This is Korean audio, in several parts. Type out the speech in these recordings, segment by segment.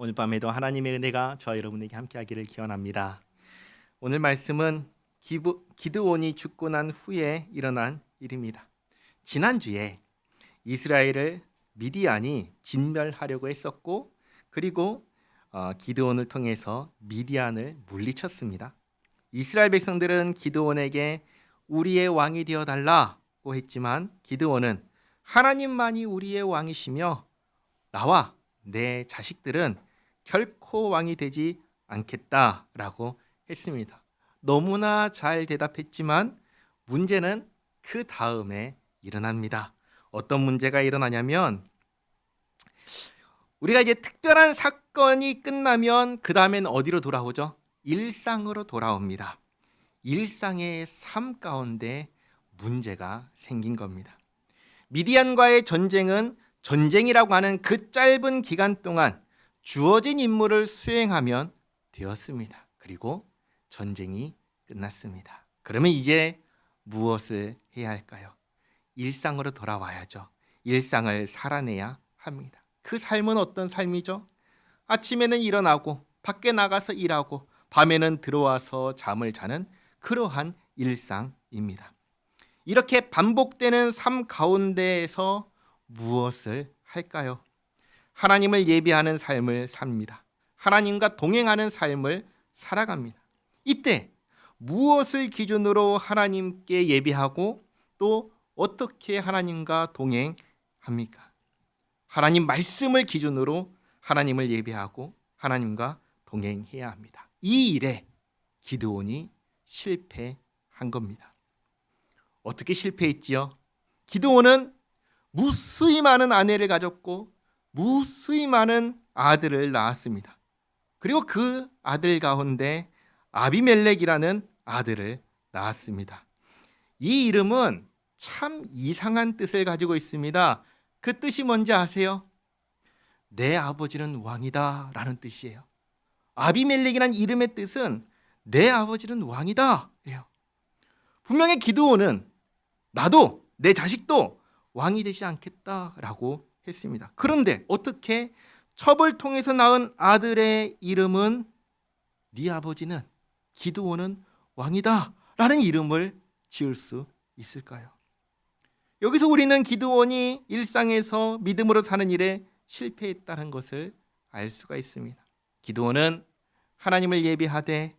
오늘 밤에도 하나님의 은혜가 저와 여러분에게 함께하기를 기원합니다. 오늘 말씀은 기드온이 죽고 난 후에 일어난 일입니다. 지난주에 이스라엘을 미디안이 진멸하려고 했었고, 그리고 기드온을 통해서 미디안을 물리쳤습니다. 이스라엘 백성들은 기드온에게 우리의 왕이 되어달라고 했지만, 기드온은 하나님만이 우리의 왕이시며 나와 내 자식들은 결코 왕이 되지 않겠다라고 했습니다. 너무나 잘 대답했지만 문제는 그 다음에 일어납니다. 어떤 문제가 일어나냐면, 우리가 이제 특별한 사건이 끝나면 그 다음엔 어디로 돌아오죠? 일상으로 돌아옵니다. 일상의 삶 가운데 문제가 생긴 겁니다. 미디안과의 전쟁은 전쟁이라고 하는 그 짧은 기간 동안 주어진 임무를 수행하면 되었습니다. 그리고 전쟁이 끝났습니다. 그러면 이제 무엇을 해야 할까요? 일상으로 돌아와야죠. 일상을 살아내야 합니다. 그 삶은 어떤 삶이죠? 아침에는 일어나고 밖에 나가서 일하고 밤에는 들어와서 잠을 자는 그러한 일상입니다. 이렇게 반복되는 삶 가운데에서 무엇을 할까요? 하나님을 예배하는 삶을 삽니다. 하나님과 동행하는 삶을 살아갑니다. 이때 무엇을 기준으로 하나님께 예배하고 또 어떻게 하나님과 동행합니까? 하나님 말씀을 기준으로 하나님을 예배하고 하나님과 동행해야 합니다. 이 일에 기드온이 실패한 겁니다. 어떻게 실패했지요? 기드온은 무수히 많은 아내를 가졌고 무수히 많은 아들을 낳았습니다. 그리고 그 아들 가운데 아비멜렉이라는 아들을 낳았습니다. 이 이름은 참 이상한 뜻을 가지고 있습니다. 그 뜻이 뭔지 아세요? 내 아버지는 왕이다 라는 뜻이에요. 아비멜렉이라는 이름의 뜻은 내 아버지는 왕이다 예요. 분명히 기드온은 나도 내 자식도 왕이 되지 않겠다라고 했습니다. 그런데 어떻게 첩을 통해서 낳은 아들의 이름은 네 아버지는 기드온은 왕이다 라는 이름을 지을 수 있을까요? 여기서 우리는 기드온이 일상에서 믿음으로 사는 일에 실패했다는 것을 알 수가 있습니다. 기드온은 하나님을 예배하되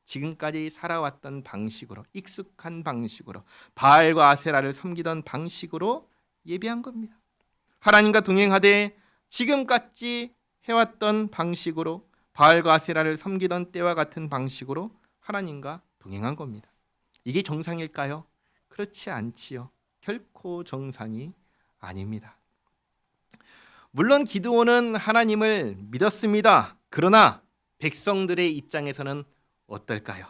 지금까지 살아왔던 방식으로, 익숙한 방식으로, 바알과 아세라를 섬기던 방식으로 예배한 겁니다. 하나님과 동행하되 지금까지 해왔던 방식으로, 바알과 아세라를 섬기던 때와 같은 방식으로 하나님과 동행한 겁니다. 이게 정상일까요? 그렇지 않지요. 결코 정상이 아닙니다. 물론 기드온은 하나님을 믿었습니다. 그러나 백성들의 입장에서는 어떨까요?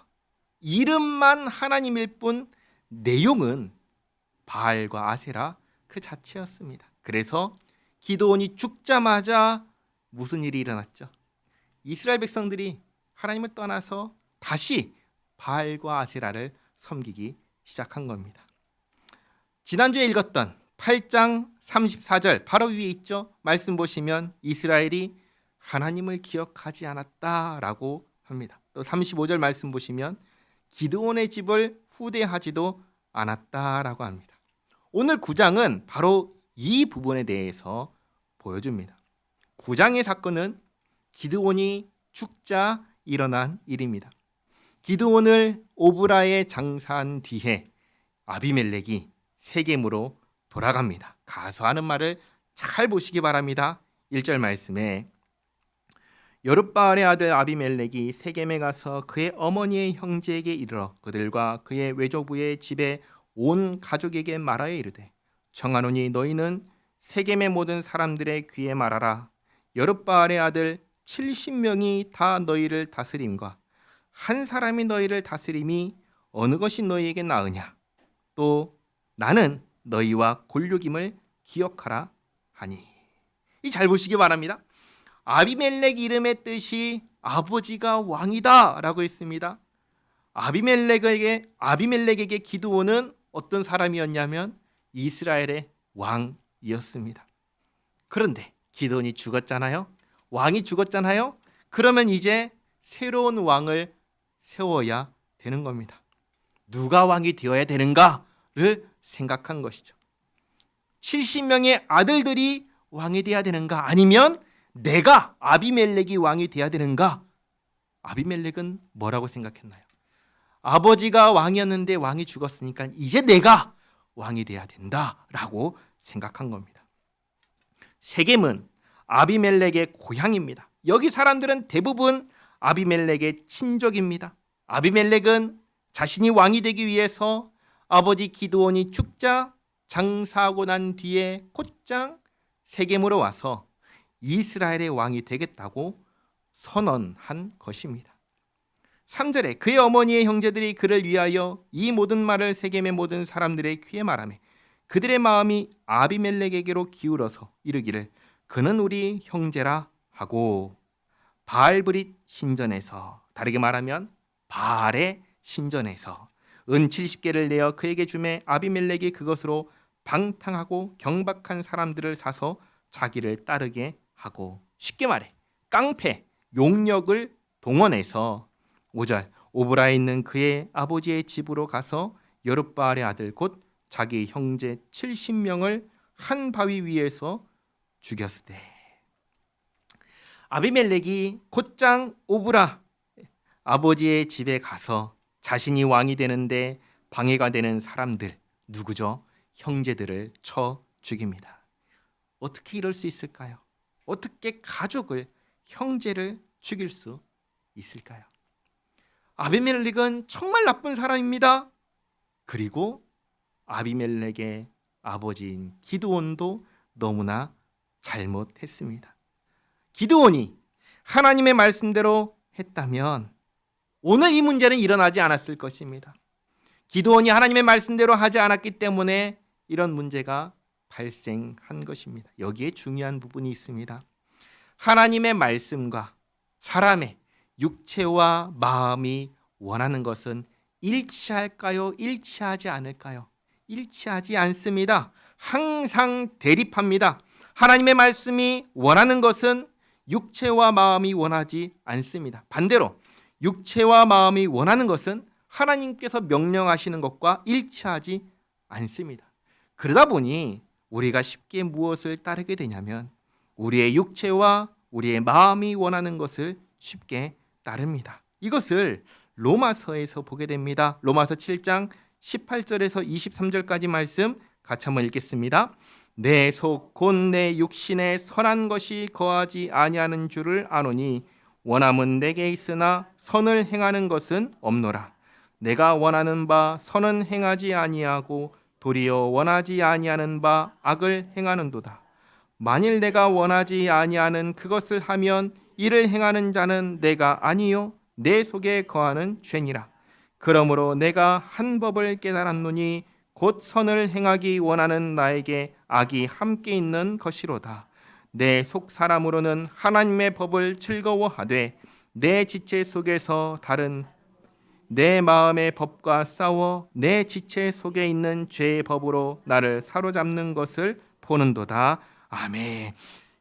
이름만 하나님일 뿐 내용은 바알과 아세라 그 자체였습니다. 그래서 기드온이 죽자마자 무슨 일이 일어났죠? 이스라엘 백성들이 하나님을 떠나서 다시 바알과 아세라를 섬기기 시작한 겁니다. 지난주에 읽었던 8장 34절 바로 위에 있죠? 말씀 보시면 이스라엘이 하나님을 기억하지 않았다라고 합니다. 또 35절 말씀 보시면 기드온의 집을 후대하지도 않았다라고 합니다. 오늘 9장은 바로 이 부분에 대해서 보여줍니다. 9장의 사건은 기드온이 죽자 일어난 일입니다. 기드온을 오브라에 장사한 뒤에 아비멜렉이 세겜으로 돌아갑니다. 가서 하는 말을 잘 보시기 바랍니다. 1절 말씀에 여룻바알의 아들 아비멜렉이 세겜에 가서 그의 어머니의 형제에게 이르러 그들과 그의 외조부의 집에 온 가족에게 말하여 이르되 청하노니 너희는 세겜의 모든 사람들의 귀에 말하라. 여룻바알의 아들 70명이 다 너희를 다스림과 한 사람이 너희를 다스림이 어느 것이 너희에게 나으냐. 또 나는 너희와 골육임을 기억하라 하니. 이 잘 보시기 바랍니다. 아비멜렉 이름의 뜻이 아버지가 왕이다 라고 했습니다. 아비멜렉에게 기드온은 어떤 사람이었냐면 이스라엘의 왕이었습니다. 그런데 기드온이 죽었잖아요. 왕이 죽었잖아요. 그러면 이제 새로운 왕을 세워야 되는 겁니다. 누가 왕이 되어야 되는가를 생각한 것이죠. 70명의 아들들이 왕이 되어야 되는가, 아니면 내가 아비멜렉이 왕이 되어야 되는가? 아비멜렉은 뭐라고 생각했나요? 아버지가 왕이었는데 왕이 죽었으니까 이제 내가 왕이 되어야 된다라고 생각한 겁니다. 세겜은 아비멜렉의 고향입니다. 여기 사람들은 대부분 아비멜렉의 친족입니다. 아비멜렉은 자신이 왕이 되기 위해서 아버지 기드온이 죽자 장사하고 난 뒤에 곧장 세겜으로 와서 이스라엘의 왕이 되겠다고 선언한 것입니다. 3절에 그의 어머니의 형제들이 그를 위하여 이 모든 말을 세겜의 모든 사람들의 귀에 말하매 그들의 마음이 아비멜렉에게로 기울어서 이르기를 그는 우리 형제라 하고 바알브릿 신전에서, 다르게 말하면 바알의 신전에서 은 70개를 내어 그에게 주매 아비멜렉이 그것으로 방탕하고 경박한 사람들을 사서 자기를 따르게 하고, 쉽게 말해 깡패 용력을 동원해서 5절 오브라에 있는 그의 아버지의 집으로 가서 여룻바알의 아들 곧 자기 형제 70명을 한 바위 위에서 죽였으되, 아비멜렉이 곧장 오브라 아버지의 집에 가서 자신이 왕이 되는데 방해가 되는 사람들, 누구죠? 형제들을 쳐 죽입니다. 어떻게 이럴 수 있을까요? 어떻게 가족을, 형제를 죽일 수 있을까요? 아비멜렉은 정말 나쁜 사람입니다. 그리고 아비멜렉의 아버지인 기드온도 너무나 잘못했습니다. 기드온이 하나님의 말씀대로 했다면 오늘 이 문제는 일어나지 않았을 것입니다. 기드온이 하나님의 말씀대로 하지 않았기 때문에 이런 문제가 발생한 것입니다. 여기에 중요한 부분이 있습니다. 하나님의 말씀과 사람의 육체와 마음이 원하는 것은 일치할까요? 일치하지 않을까요? 일치하지 않습니다. 항상 대립합니다. 하나님의 말씀이 원하는 것은 육체와 마음이 원하지 않습니다. 반대로 육체와 마음이 원하는 것은 하나님께서 명령하시는 것과 일치하지 않습니다. 그러다 보니 우리가 쉽게 무엇을 따르게 되냐면 우리의 육체와 우리의 마음이 원하는 것을 쉽게 따릅니다. 이것을 로마서에서 보게 됩니다. 로마서 7장 18절에서 23절까지 말씀 같이 한번 읽겠습니다. 내 속 곧 내 육신에 선한 것이 거하지 아니하는 줄을 아노니 원함은 내게 있으나 선을 행하는 것은 없노라. 내가 원하는 바 선은 행하지 아니하고 도리어 원하지 아니하는 바 악을 행하는도다. 만일 내가 원하지 아니하는 그것을 하면 이를 행하는 자는 내가 아니요 내 속에 거하는 죄니라. 그러므로 내가 한 법을 깨달았노니 곧 선을 행하기 원하는 나에게 악이 함께 있는 것이로다. 내 속 사람으로는 하나님의 법을 즐거워하되 내 지체 속에서 다른 내 마음의 법과 싸워 내 지체 속에 있는 죄의 법으로 나를 사로잡는 것을 보는도다. 아멘.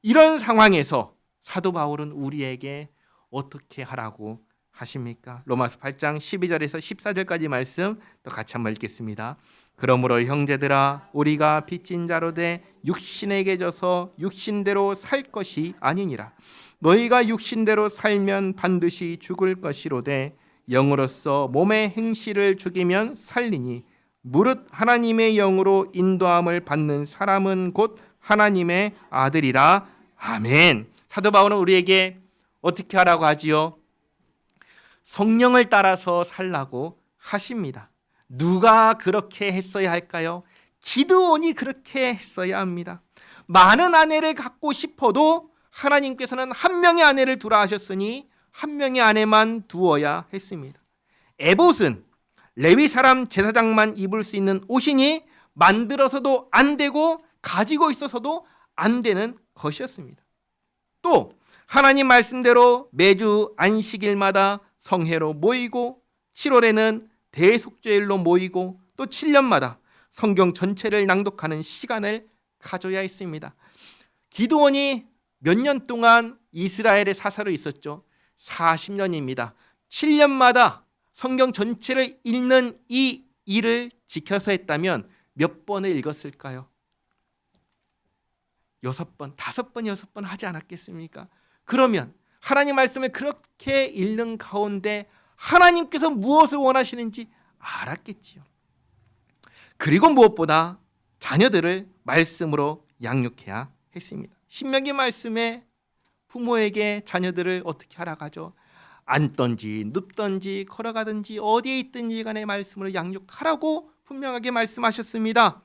이런 상황에서 사도 바울은 우리에게 어떻게 하라고 하십니까? 로마서 8장 12절에서 14절까지 말씀 또 같이 한번 읽겠습니다. 그러므로 형제들아 우리가 빚진 자로 돼 육신에게 져서 육신대로 살 것이 아니니라. 너희가 육신대로 살면 반드시 죽을 것이로되 영으로서 몸의 행실을 죽이면 살리니 무릇 하나님의 영으로 인도함을 받는 사람은 곧 하나님의 아들이라. 아멘. 사도 바울은 우리에게 어떻게 하라고 하지요? 성령을 따라서 살라고 하십니다. 누가 그렇게 했어야 할까요? 기드온이 그렇게 했어야 합니다. 많은 아내를 갖고 싶어도 하나님께서는 한 명의 아내를 두라 하셨으니 한 명의 아내만 두어야 했습니다. 에봇은 레위 사람 제사장만 입을 수 있는 옷이니 만들어서도 안 되고 가지고 있어서도 안 되는 것이었습니다. 또 하나님 말씀대로 매주 안식일마다 성회로 모이고 7월에는 대속죄일로 모이고 또 7년마다 성경 전체를 낭독하는 시간을 가져야 했습니다. 기드온이 몇 년 동안 이스라엘의 사사로 있었죠. 40년입니다. 7년마다 성경 전체를 읽는 이 일을 지켜서 했다면 몇 번을 읽었을까요? 6번, 5번, 6번 하지 않았겠습니까? 그러면 하나님 말씀을 그렇게 읽는 가운데 하나님께서 무엇을 원하시는지 알았겠지요. 그리고 무엇보다 자녀들을 말씀으로 양육해야 했습니다. 신명기 말씀에 부모에게 자녀들을 어떻게 하라고 하죠? 앉든지 눕든지 걸어가든지 어디에 있든지 간에 말씀으로 양육하라고 분명하게 말씀하셨습니다.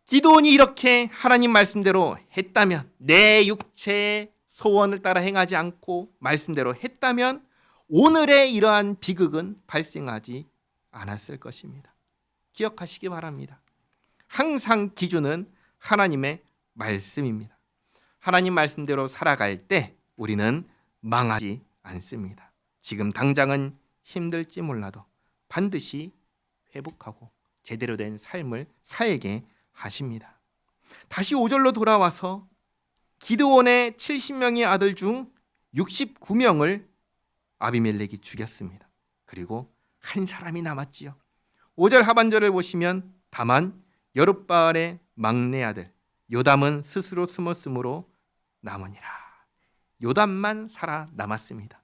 기드온이 이렇게 하나님 말씀대로 했다면, 내 육체의 소원을 따라 행하지 않고 말씀대로 했다면 오늘의 이러한 비극은 발생하지 않았을 것입니다. 기억하시기 바랍니다. 항상 기준은 하나님의 말씀입니다. 하나님 말씀대로 살아갈 때 우리는 망하지 않습니다. 지금 당장은 힘들지 몰라도 반드시 회복하고 제대로 된 삶을 살게 하십니다. 다시 5절로 돌아와서 기드온의 70명의 아들 중 69명을 아비멜렉이 죽였습니다. 그리고 한 사람이 남았지요. 5절 하반절을 보시면 다만 여룻바알의 막내 아들 요담은 스스로 숨었으므로 남으니라. 요담만 살아남았습니다.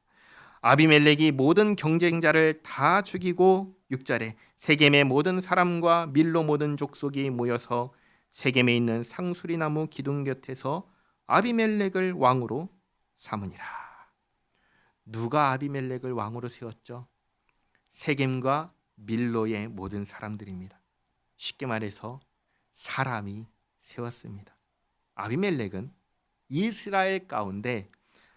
아비멜렉이 모든 경쟁자를 다 죽이고 6절에 세겜의 모든 사람과 밀로 모든 족속이 모여서 세겜에 있는 상수리 나무 기둥 곁에서 아비멜렉을 왕으로 삼으니라. 누가 아비멜렉을 왕으로 세웠죠? 세겜과 밀로의 모든 사람들입니다. 쉽게 말해서 사람이 세웠습니다. 아비멜렉은 이스라엘 가운데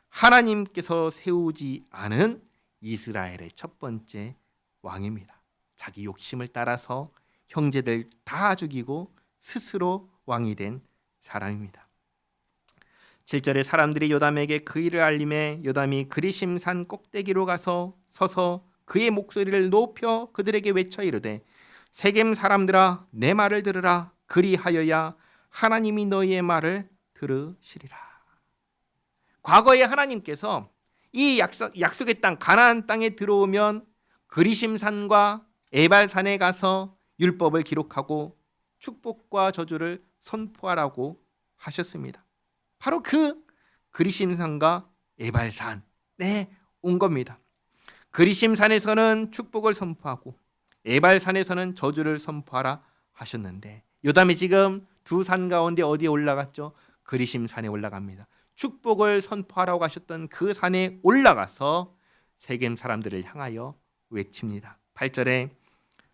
하나님께서 세우지 않은 이스라엘의 첫 번째 왕입니다. 자기 욕심을 따라서 형제들 다 죽이고 스스로 왕이 된 사람입니다. 7절에 사람들이 요담에게 그 일을 알림해 요담이 그리심산 꼭대기로 가서 서서 그의 목소리를 높여 그들에게 외쳐 이르되 세겜 사람들아 내 말을 들으라. 그리하여야 하나님이 너희의 말을 들으시리라. 과거에 하나님께서 이 약속의 땅 가나안 땅에 들어오면 그리심산과 에발산에 가서 율법을 기록하고 축복과 저주를 선포하라고 하셨습니다. 바로 그 그리심산과 에발산에 온 겁니다. 그리심산에서는 축복을 선포하고 에발산에서는 저주를 선포하라 하셨는데 요담이 지금 두 산 가운데 어디에 올라갔죠? 그리심산에 올라갑니다. 축복을 선포하라고 하셨던 그 산에 올라가서 세겜 사람들을 향하여 외칩니다. 8절에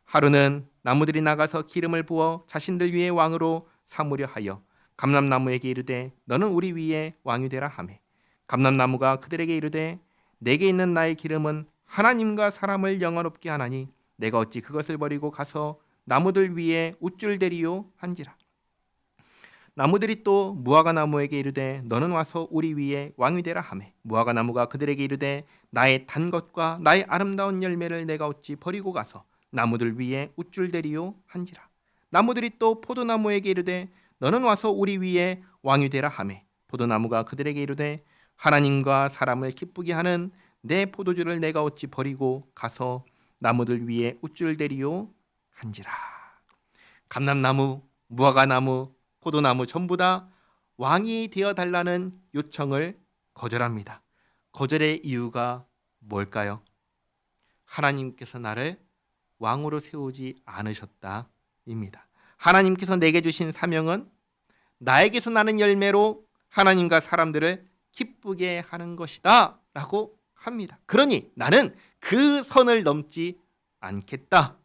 하루는 나무들이 나가서 기름을 부어 자신들 위에 왕으로 삼으려 하여 감람나무에게 이르되 너는 우리 위에 왕이 되라 하매 감람나무가 그들에게 이르되 내게 있는 나의 기름은 하나님과 사람을 영화롭게 하나니 내가 어찌 그것을 버리고 가서 나무들 위에 우쭐대리요 한지라. 나무들이 또 무화과 나무에게 이르되 너는 와서 우리 위에 왕이 되라 하매 무화과 나무가 그들에게 이르되 나의 단 것과 나의 아름다운 열매를 내가 어찌 버리고 가서 나무들 위에 우쭐대리요 한지라. 나무들이 또 포도나무에게 이르되 너는 와서 우리 위에 왕이 되라 하매 포도나무가 그들에게 이르되 하나님과 사람을 기쁘게 하는 내 포도주를 내가 어찌 버리고 가서 나무들 위에 우쭐대리요 한지라. 감람나무, 무화과나무, 포도나무 전부 다 왕이 되어달라는 요청을 거절합니다. 거절의 이유가 뭘까요? 하나님께서 나를 왕으로 세우지 않으셨다입니다. 하나님께서 내게 주신 사명은 나에게서 나는 열매로 하나님과 사람들을 기쁘게 하는 것이다 라고 합니다. 그러니 나는 그 선을 넘지 않겠다.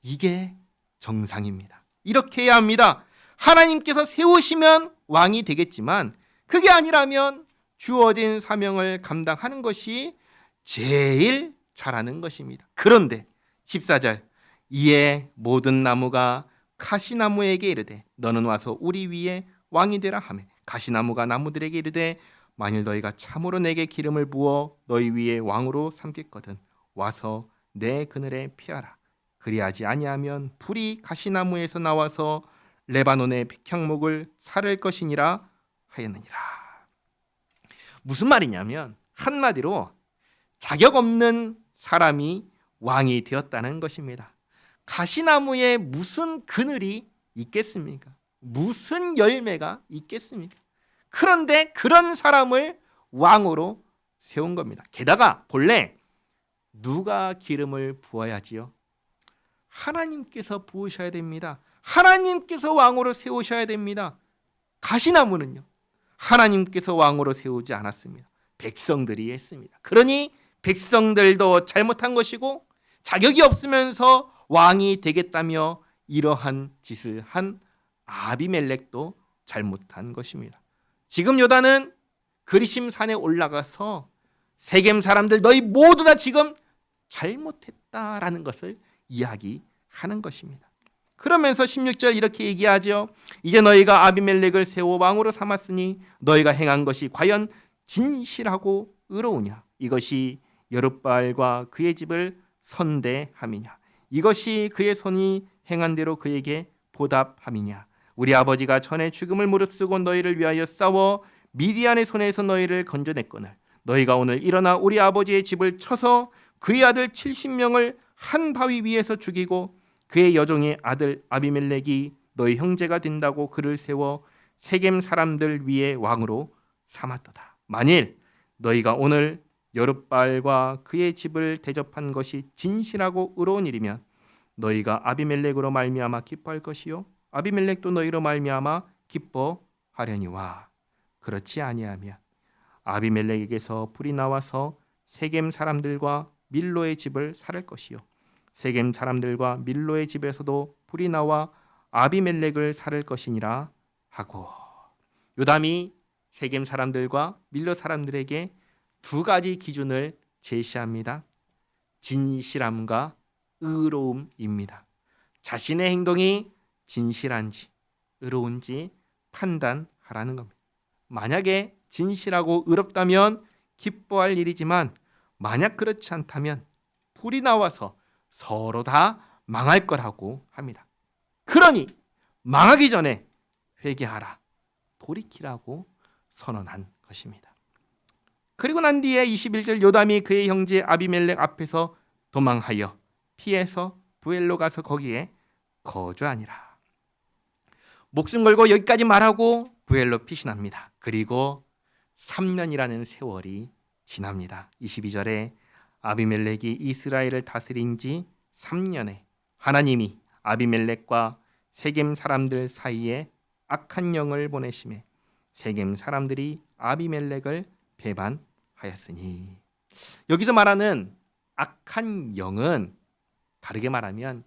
이게 정상입니다. 이렇게 해야 합니다. 하나님께서 세우시면 왕이 되겠지만 그게 아니라면 주어진 사명을 감당하는 것이 제일 잘하는 것입니다. 그런데 14절 이에 모든 나무가 가시나무에게 이르되 너는 와서 우리 위에 왕이 되라 하매 가시나무가 나무들에게 이르되 만일 너희가 참으로 내게 기름을 부어 너희 위에 왕으로 삼겠거든 와서 내 그늘에 피하라. 그리하지 아니하면 불이 가시나무에서 나와서 레바논의 백향목을 사를 것이니라 하였느니라. 무슨 말이냐면 한마디로 자격 없는 사람이 왕이 되었다는 것입니다. 가시나무에 무슨 그늘이 있겠습니까? 무슨 열매가 있겠습니까? 그런데 그런 사람을 왕으로 세운 겁니다. 게다가 본래 누가 기름을 부어야지요? 하나님께서 부으셔야 됩니다. 하나님께서 왕으로 세우셔야 됩니다. 가시나무는요, 하나님께서 왕으로 세우지 않았습니다. 백성들이 했습니다. 그러니 백성들도 잘못한 것이고 자격이 없으면서 왕이 되겠다며 이러한 짓을 한 아비멜렉도 잘못한 것입니다. 지금 요단은 그리심 산에 올라가서 세겜 사람들 너희 모두 다 지금 잘못했다라는 것을 이야기하는 것입니다. 그러면서 16절 이렇게 얘기하죠. 이제 너희가 아비멜렉을 세워 왕으로 삼았으니 너희가 행한 것이 과연 진실하고 의로우냐? 이것이 여룻바알과 그의 집을 선대함이냐? 이것이 그의 손이 행한 대로 그에게 보답함이냐? 우리 아버지가 전에 죽음을 무릅쓰고 너희를 위하여 싸워 미디안의 손에서 너희를 건져냈거늘 너희가 오늘 일어나 우리 아버지의 집을 쳐서 그의 아들 70명을 한 바위 위에서 죽이고 그의 여종의 아들 아비멜렉이 너희 형제가 된다고 그를 세워 세겜 사람들 위에 왕으로 삼았도다. 만일 너희가 오늘 여룻바알과 그의 집을 대접한 것이 진실하고 의로운 일이면 너희가 아비멜렉으로 말미암아 기뻐할 것이요 아비멜렉도 너희로 말미암아 기뻐하려니와 그렇지 아니하면 아비멜렉에게서 불이 나와서 세겜 사람들과 밀로의 집을 살할 것이요 세겜 사람들과 밀로의 집에서도 불이 나와 아비멜렉을 살할 것이니라 하고, 요담이 세겜 사람들과 밀로 사람들에게 두 가지 기준을 제시합니다. 진실함과 의로움입니다. 자신의 행동이 진실한지 의로운지 판단하라는 겁니다. 만약에 진실하고 의롭다면 기뻐할 일이지만 만약 그렇지 않다면 불이 나와서 서로 다 망할 거라고 합니다. 그러니 망하기 전에 회개하라, 돌이키라고 선언한 것입니다. 그리고 난 뒤에 21절 요담이 그의 형제 아비멜렉 앞에서 도망하여 피해서 부엘로 가서 거기에 거주하니라. 목숨 걸고 여기까지 말하고 부엘로 피신합니다. 그리고 3년이라는 세월이 지납니다. 22절에 아비멜렉이 이스라엘을 다스린 지 3년에 하나님이 아비멜렉과 세겜 사람들 사이에 악한 영을 보내심에 세겜 사람들이 아비멜렉을 배반하였으니, 여기서 말하는 악한 영은 다르게 말하면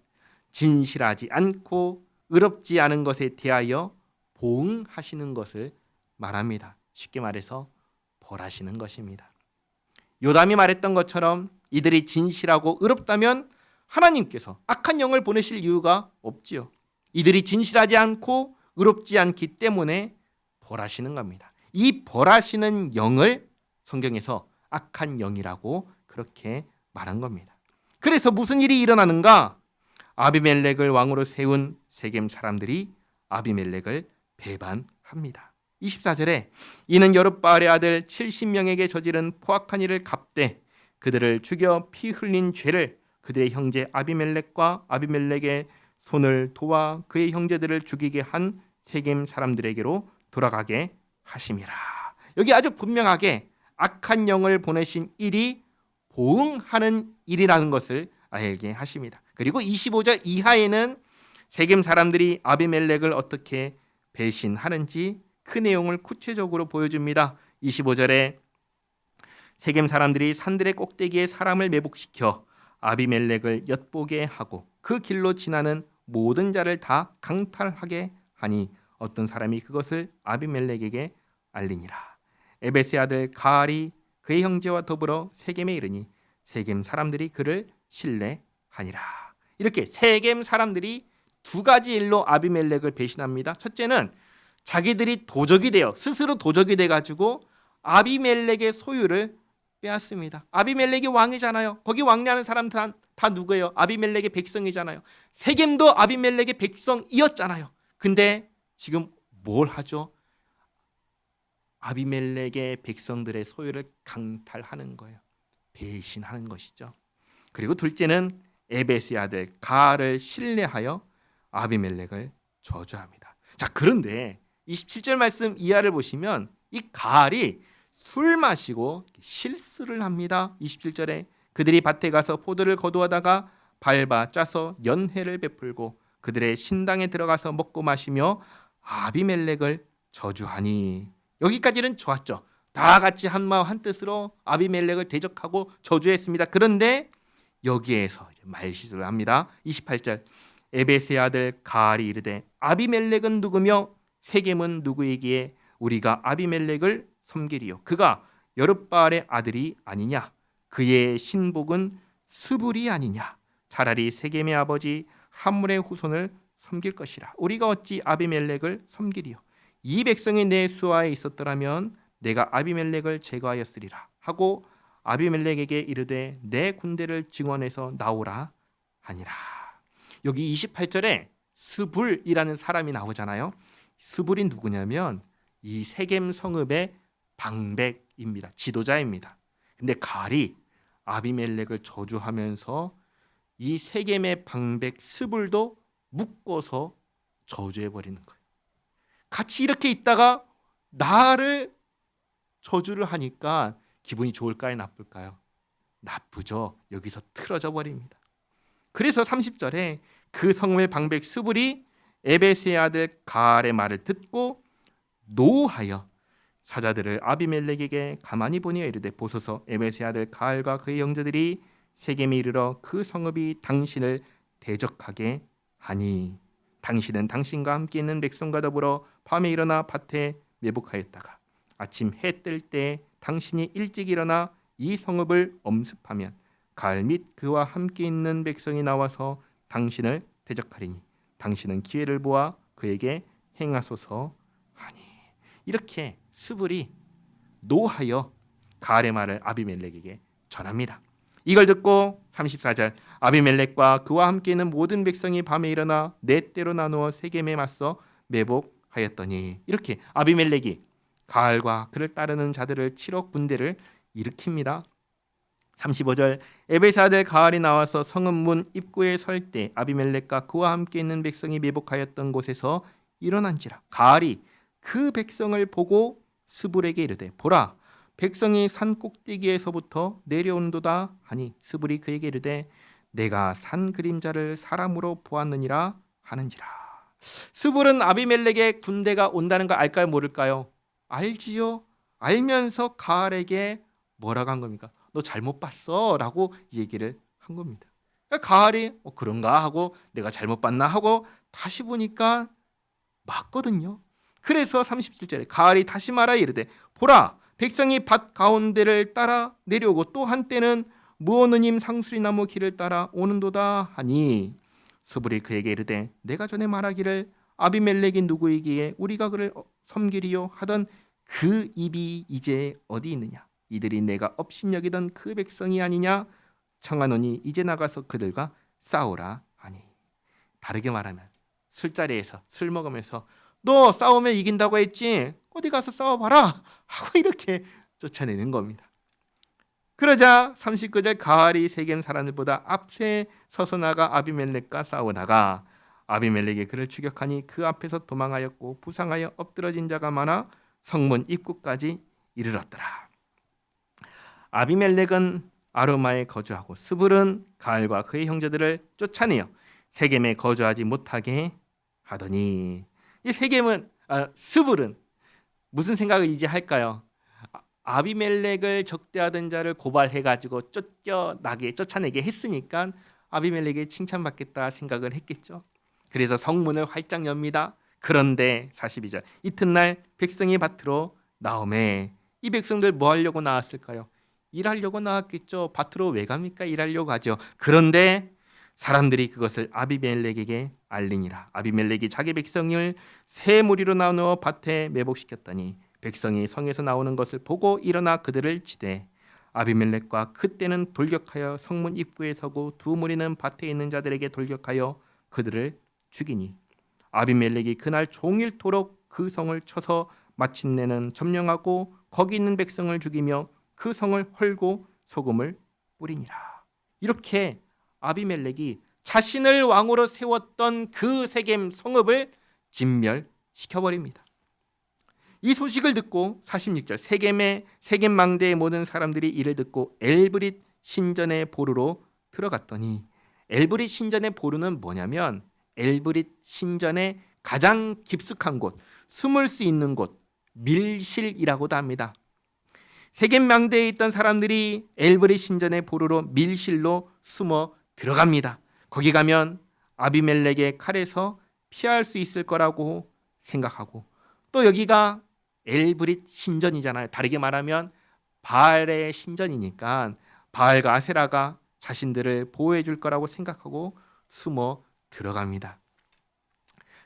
진실하지 않고 의롭지 않은 것에 대하여 보응하시는 것을 말합니다. 쉽게 말해서 벌하시는 것입니다. 요담이 말했던 것처럼 이들이 진실하고 의롭다면 하나님께서 악한 영을 보내실 이유가 없지요. 이들이 진실하지 않고 의롭지 않기 때문에 벌하시는 겁니다. 이 벌하시는 영을 성경에서 악한 영이라고 그렇게 말한 겁니다. 그래서 무슨 일이 일어나는가? 아비멜렉을 왕으로 세운 세겜 사람들이 아비멜렉을 배반합니다. 24절에 이는 여룻바알의 아들 70명에게 저지른 포악한 일을 갚되 그들을 죽여 피 흘린 죄를 그들의 형제 아비멜렉과 아비멜렉의 손을 도와 그의 형제들을 죽이게 한 세겜 사람들에게로 돌아가게 하심이라. 여기 아주 분명하게 악한 영을 보내신 일이 보응하는 일이라는 것을 알게 하십니다. 그리고 25절 이하에는 세겜 사람들이 아비멜렉을 어떻게 배신하는지 그 내용을 구체적으로 보여줍니다. 25절에 세겜 사람들이 산들의 꼭대기에 사람을 매복시켜 아비멜렉을 엿보게 하고 그 길로 지나는 모든 자를 다 강탈하게 하니 어떤 사람이 그것을 아비멜렉에게 알리니라. 에베스의 아들 가알이 그의 형제와 더불어 세겜에 이르니 세겜 사람들이 그를 신뢰하니라. 이렇게 세겜 사람들이 두 가지 일로 아비멜렉을 배신합니다. 첫째는 자기들이 도적이 되어 스스로 도적이 돼가지고 아비멜렉의 소유를 빼앗습니다. 아비멜렉이 왕이잖아요. 거기 왕래하는 사람 다 누구예요? 아비멜렉의 백성이잖아요. 세겜도 아비멜렉의 백성이었잖아요. 근데 지금 뭘 하죠? 아비멜렉의 백성들의 소유를 강탈하는 거예요. 배신하는 것이죠. 그리고 둘째는 에벳의 아들 가알을 신뢰하여 아비멜렉을 저주합니다. 자, 그런데 27절 말씀 이하를 보시면 이 가알이 술 마시고 실수를 합니다. 27절에 그들이 밭에 가서 포도를 거두어다가 밟아 짜서 연회를 베풀고 그들의 신당에 들어가서 먹고 마시며 아비멜렉을 저주하니. 여기까지는 좋았죠. 다 같이 한마음 한뜻으로 아비멜렉을 대적하고 저주했습니다. 그런데 여기에서 말실수를 합니다. 28절 에벳의 아들 가알이 이르되 아비멜렉은 누구며 세겜은 누구이기에 우리가 아비멜렉을 섬기리요. 그가 여룹바알의 아들이 아니냐. 그의 신복은 스불이 아니냐. 차라리 세겜의 아버지 함물의 후손을 섬길 것이라. 우리가 어찌 아비멜렉을 섬기리요. 이 백성이 내 수하에 있었더라면 내가 아비멜렉을 제거하였으리라 하고 아비멜렉에게 이르되 내 군대를 증원해서 나오라 하니라. 여기 28절에 스불이라는 사람이 나오잖아요. 스불이 누구냐면 이 세겜 성읍의 방백입니다. 지도자입니다. 근데 가알이 아비멜렉을 저주하면서 이 세겜의 방백 스불도 묶어서 저주해버리는 거예요. 같이 이렇게 있다가 나를 저주를 하니까 기분이 좋을까요? 나쁠까요? 나쁘죠. 여기서 틀어져 버립니다. 그래서 30절에 그 성읍의 방백 스불이 에벳의 아들 가알의 말을 듣고 노하여 사자들을 아비멜렉에게 가만히 보니어 이르되 보소서 에벳의 아들 가알과 그의 형제들이 세겜에 이르러 그 성읍이 당신을 대적하게 하니 당신은 당신과 함께 있는 백성과 더불어 밤에 일어나 밭에 매복하였다가 아침 해 뜰 때 당신이 일찍 일어나 이 성읍을 엄습하면 가알 및 그와 함께 있는 백성이 나와서 당신을 대적하리니 당신은 기회를 보아 그에게 행하소서 하니. 이렇게 스불이 노하여 가알의 말을 아비멜렉에게 전합니다. 이걸 듣고 34절 아비멜렉과 그와 함께 있는 모든 백성이 밤에 일어나 네 때로 나누어 세겜에 맞서 매복하였더니. 이렇게 아비멜렉이 가알과 그를 따르는 자들을 치러 군대를 일으킵니다. 35절 에벳의 아들 가알이 나와서 성읍 문 입구에 설 때 아비멜렉과 그와 함께 있는 백성이 매복하였던 곳에서 일어난지라. 가알이 그 백성을 보고 스불에게 이르되 보라 백성이 산 꼭대기에서부터 내려온도다 하니 스불이 그에게 이르되 내가 산 그림자를 사람으로 보았느니라 하는지라. 스불은 아비멜렉의 군대가 온다는 걸 알까요? 모를까요? 알지요. 알면서 가알에게 뭐라고 한 겁니까? 너 잘못 봤어 라고 얘기를 한 겁니다. 가알이 그런가 하고 내가 잘못 봤나 하고 다시 보니까 맞거든요. 그래서 37절에 가알이 다시 말하여 이르되 보라 백성이 밭 가운데를 따라 내려오고 또 한때는 무어느님 상수리나무 길을 따라 오는도다 하니 스불이 그에게 이르되 내가 전에 말하기를 아비멜렉이 누구이기에 우리가 그를 섬기리요 하던 그 입이 이제 어디 있느냐. 이들이 내가 업신여기던 그 백성이 아니냐. 청하노니 이제 나가서 그들과 싸우라 하니. 다르게 말하면 술자리에서 술 먹으면서 너 싸우면 이긴다고 했지 어디 가서 싸워봐라 하고 이렇게 쫓아내는 겁니다. 그러자 39절 가알이 세겜 사람들보다 앞에 서서 나가 아비멜렉과 싸우다가 아비멜렉이 그를 추격하니 그 앞에서 도망하였고 부상하여 엎드러진 자가 많아 성문 입구까지 이르렀더라. 아비멜렉은 아르마에 거주하고 스불은 가알과 그의 형제들을 쫓아내어 세겜에 거주하지 못하게 하더니. 이 세겜은 스불은 무슨 생각을 이제 할까요? 아비멜렉을 적대하던 자를 고발해가지고 쫓아내게 했으니까 아비멜렉에 칭찬받겠다 생각을 했겠죠. 그래서 성문을 활짝 엽니다. 그런데 42절 이튿날 백성이 밭으로 나오매. 이 백성들 뭐 하려고 나왔을까요? 일하려고 나왔겠죠. 밭으로 왜 갑니까? 일하려고 하죠. 그런데 사람들이 그것을 아비멜렉에게 알리니라. 아비멜렉이 자기 백성을 세 무리로 나누어 밭에 매복시켰더니 백성이 성에서 나오는 것을 보고 일어나 그들을 치되 아비멜렉과 그때는 돌격하여 성문 입구에 서고 두 무리는 밭에 있는 자들에게 돌격하여 그들을 죽이니 아비멜렉이 그날 종일토록 그 성을 쳐서 마침내는 점령하고 거기 있는 백성을 죽이며 그 성을 헐고 소금을 뿌리니라. 이렇게 아비멜렉이 자신을 왕으로 세웠던 그 세겜 성읍을 진멸시켜버립니다. 이 소식을 듣고 46절 세겜 망대의 모든 사람들이 이를 듣고 엘브릿 신전의 보루로 들어갔더니, 엘브릿 신전의 보루는 뭐냐면 엘브릿 신전의 가장 깊숙한 곳, 숨을 수 있는 곳, 밀실이라고도 합니다. 세겜 망대에 있던 사람들이 엘브릿 신전의 보루로 밀실로 숨어 들어갑니다. 거기 가면 아비멜렉의 칼에서 피할 수 있을 거라고 생각하고, 또 여기가 엘브릿 신전이잖아요. 다르게 말하면 바알의 신전이니까 바알과 아세라가 자신들을 보호해 줄 거라고 생각하고 숨어 들어갑니다.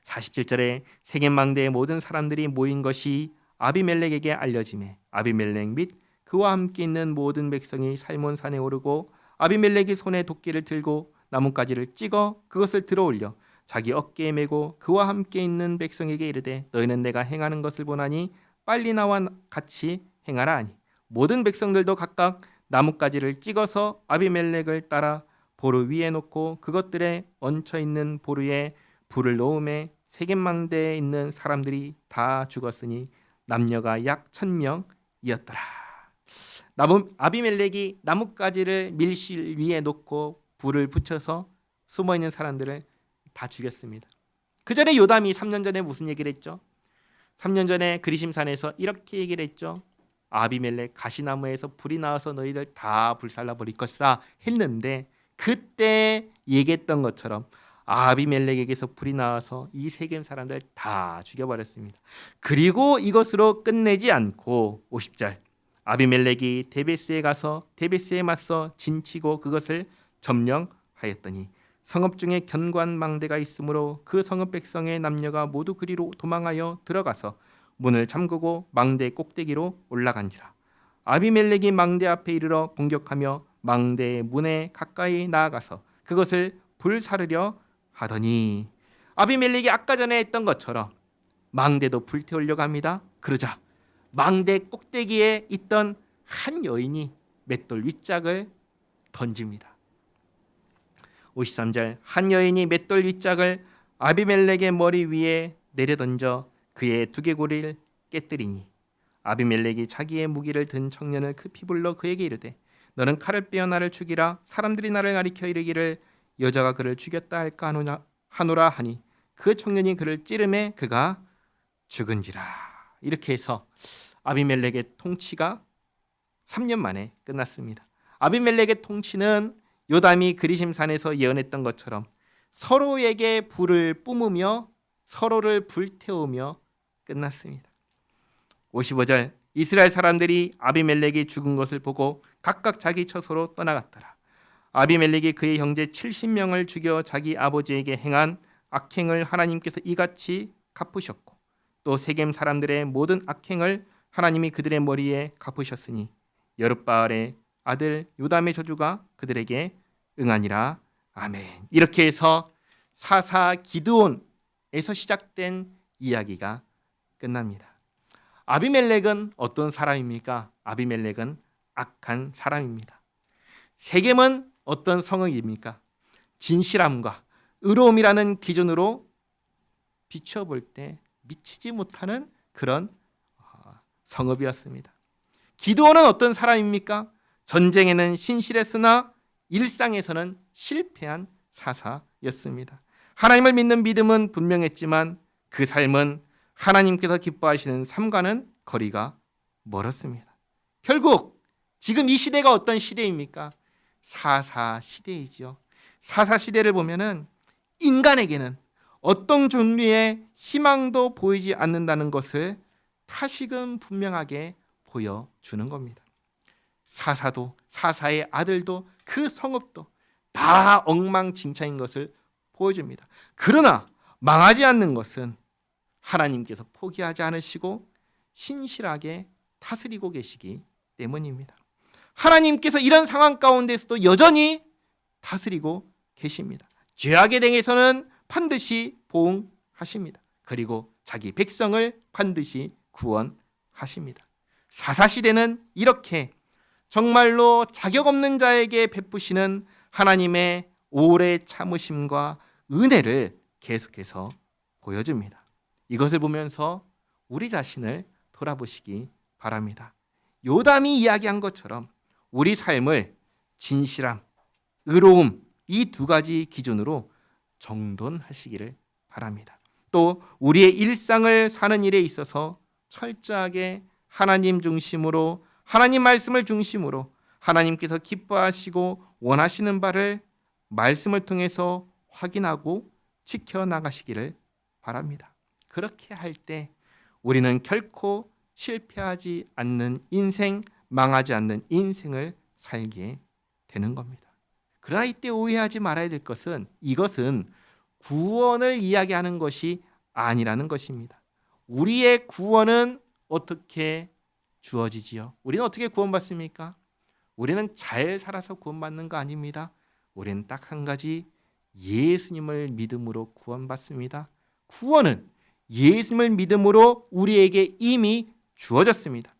47절에 세겜 망대의 모든 사람들이 모인 것이 아비멜렉에게 알려지매 아비멜렉 및 그와 함께 있는 모든 백성이 살몬산에 오르고 아비멜렉이 손에 도끼를 들고 나뭇가지를 찍어 그것을 들어올려 자기 어깨에 메고 그와 함께 있는 백성에게 이르되 너희는 내가 행하는 것을 보나니 빨리 나와 같이 행하라 하니 모든 백성들도 각각 나뭇가지를 찍어서 아비멜렉을 따라 보루 위에 놓고 그것들에 얹혀 있는 보루에 불을 놓음에 세겜 망대에 있는 사람들이 다 죽었으니 남녀가 약 1000명이었더라. 아비멜렉이 나뭇가지를 밀실 위에 놓고 불을 붙여서 숨어있는 사람들을 다 죽였습니다. 그 전에 요담이 3년 전에 무슨 얘기를 했죠? 3년 전에 그리심산에서 이렇게 얘기를 했죠. 아비멜렉 가시나무에서 불이 나와서 너희들 다 불살라 버릴 것이다 했는데, 그때 얘기했던 것처럼 아비멜렉에게서 불이 나와서 이 세겜 사람들 다 죽여버렸습니다. 그리고 이것으로 끝내지 않고 50절 아비멜렉이 데베스에 가서 데베스에 맞서 진치고 그것을 점령하였더니 성읍 중에 견고한 망대가 있으므로 그 성읍 백성의 남녀가 모두 그리로 도망하여 들어가서 문을 잠그고 망대 꼭대기로 올라간지라. 아비멜렉이 망대 앞에 이르러 공격하며 망대의 문에 가까이 나아가서 그것을 불사르려 하더니, 아비멜렉이 아까 전에 했던 것처럼 망대도 불태우려고 합니다. 그러자 망대 꼭대기에 있던 한 여인이 맷돌 윗짝을 던집니다. 53절 한 여인이 맷돌 윗짝을 아비멜렉의 머리 위에 내려던져 그의 두개골을 깨뜨리니 아비멜렉이 자기의 무기를 든 청년을 급히 불러 그에게 이르되 너는 칼을 빼어 나를 죽이라. 사람들이 나를 가리켜 이르기를 여자가 그를 죽였다 할까 하노라 하니 그 청년이 그를 찌르매 그가 죽은지라. 이렇게 해서 아비멜렉의 통치가 3년 만에 끝났습니다. 아비멜렉의 통치는 요담이 그리심산에서 예언했던 것처럼 서로에게 불을 뿜으며 서로를 불태우며 끝났습니다. 55절 이스라엘 사람들이 아비멜렉이 죽은 것을 보고 각각 자기 처소로 떠나갔더라. 아비멜렉이 그의 형제 70명을 죽여 자기 아버지에게 행한 악행을 하나님께서 이같이 갚으셨고 또 세겜 사람들의 모든 악행을 하나님이 그들의 머리에 갚으셨으니 여룻바알의 아들 요담의 저주가 그들에게 응하니라. 아멘. 이렇게 해서 사사 기드온에서 시작된 이야기가 끝납니다. 아비멜렉은 어떤 사람입니까? 아비멜렉은 악한 사람입니다. 세겜은 어떤 성읍입니까? 진실함과 의로움이라는 기준으로 비춰볼 때 미치지 못하는 그런 성읍이었습니다. 기드온은 어떤 사람입니까? 전쟁에는 신실했으나 일상에서는 실패한 사사였습니다. 하나님을 믿는 믿음은 분명했지만 그 삶은 하나님께서 기뻐하시는 삶과는 거리가 멀었습니다. 결국 지금 이 시대가 어떤 시대입니까? 사사 시대이죠. 사사 시대를 보면은 인간에게는 어떤 종류의 희망도 보이지 않는다는 것을 다시금 분명하게 보여주는 겁니다. 사사도 사사의 아들도 그 성읍도 다 엉망진창인 것을 보여줍니다. 그러나 망하지 않는 것은 하나님께서 포기하지 않으시고 신실하게 다스리고 계시기 때문입니다. 하나님께서 이런 상황 가운데서도 여전히 다스리고 계십니다. 죄악에 대해서는 반드시 보응하십니다. 그리고 자기 백성을 반드시 구원하십니다. 사사시대는 이렇게 정말로 자격 없는 자에게 베푸시는 하나님의 오래 참으심과 은혜를 계속해서 보여줍니다. 이것을 보면서 우리 자신을 돌아보시기 바랍니다. 요담이 이야기한 것처럼 우리 삶을 진실함, 의로움 이 두 가지 기준으로 정돈하시기를 바랍니다. 또 우리의 일상을 사는 일에 있어서 철저하게 하나님 중심으로, 하나님 말씀을 중심으로 하나님께서 기뻐하시고 원하시는 바를 말씀을 통해서 확인하고 지켜나가시기를 바랍니다. 그렇게 할 때 우리는 결코 실패하지 않는 인생, 망하지 않는 인생을 살게 되는 겁니다. 그러나 이때 오해하지 말아야 될 것은 이것은 구원을 이야기하는 것이 아니라는 것입니다. 우리의 구원은 어떻게 주어지지요? 우리는 어떻게 구원받습니까? 우리는 잘 살아서 구원받는 거 아닙니다. 우리는 딱 한 가지, 예수님을 믿음으로 구원받습니다. 구원은 예수님을 믿음으로 우리에게 이미 주어졌습니다.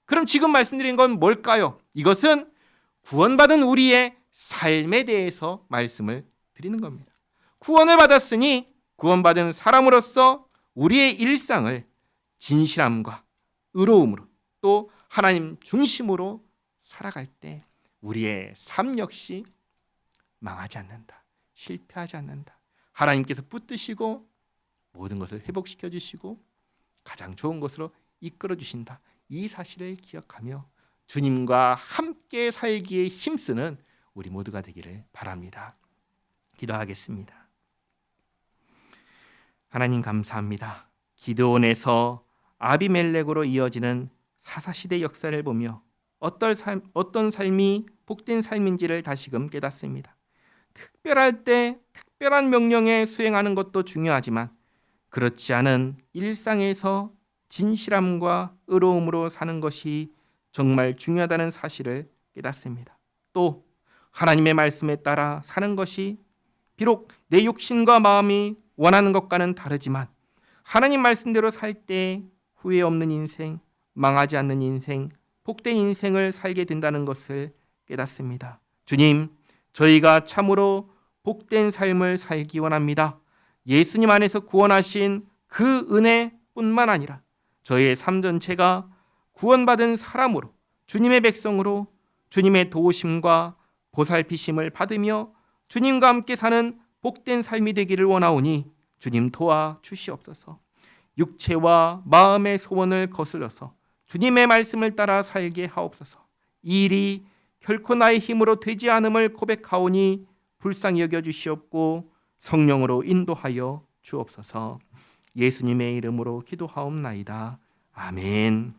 그럼 지금 말씀드린 건 뭘까요? 이것은 구원받은 우리의 삶에 대해서 말씀을 드리는 겁니다. 구원을 받았으니 구원받은 사람으로서 우리의 일상을 진실함과 의로움으로 또 하나님 중심으로 살아갈 때 우리의 삶 역시 망하지 않는다. 실패하지 않는다. 하나님께서 붙드시고 모든 것을 회복시켜 주시고 가장 좋은 것으로 이끌어 주신다. 이 사실을 기억하며 주님과 함께 살기에 힘쓰는 우리 모두가 되기를 바랍니다. 기도하겠습니다. 하나님 감사합니다. 기드온에서 아비멜렉으로 이어지는 사사시대 역사를 보며 어떤 삶이 복된 삶인지를 다시금 깨닫습니다. 특별할 때 특별한 명령에 수행하는 것도 중요하지만 그렇지 않은 일상에서 진실함과 의로움으로 사는 것이 정말 중요하다는 사실을 깨닫습니다. 또 하나님의 말씀에 따라 사는 것이 비록 내 욕심과 마음이 원하는 것과는 다르지만 하나님 말씀대로 살 때 후회 없는 인생, 망하지 않는 인생, 복된 인생을 살게 된다는 것을 깨닫습니다. 주님, 저희가 참으로 복된 삶을 살기 원합니다. 예수님 안에서 구원하신 그 은혜뿐만 아니라 저희의 삶 전체가 구원받은 사람으로, 주님의 백성으로 주님의 도우심과 보살피심을 받으며 주님과 함께 사는 복된 삶이 되기를 원하오니 주님 도와주시옵소서. 육체와 마음의 소원을 거스려서 주님의 말씀을 따라 살게 하옵소서. 이 일이 결코 나의 힘으로 되지 않음을 고백하오니 불쌍히 여겨주시옵고 성령으로 인도하여 주옵소서. 예수님의 이름으로 기도하옵나이다. 아멘.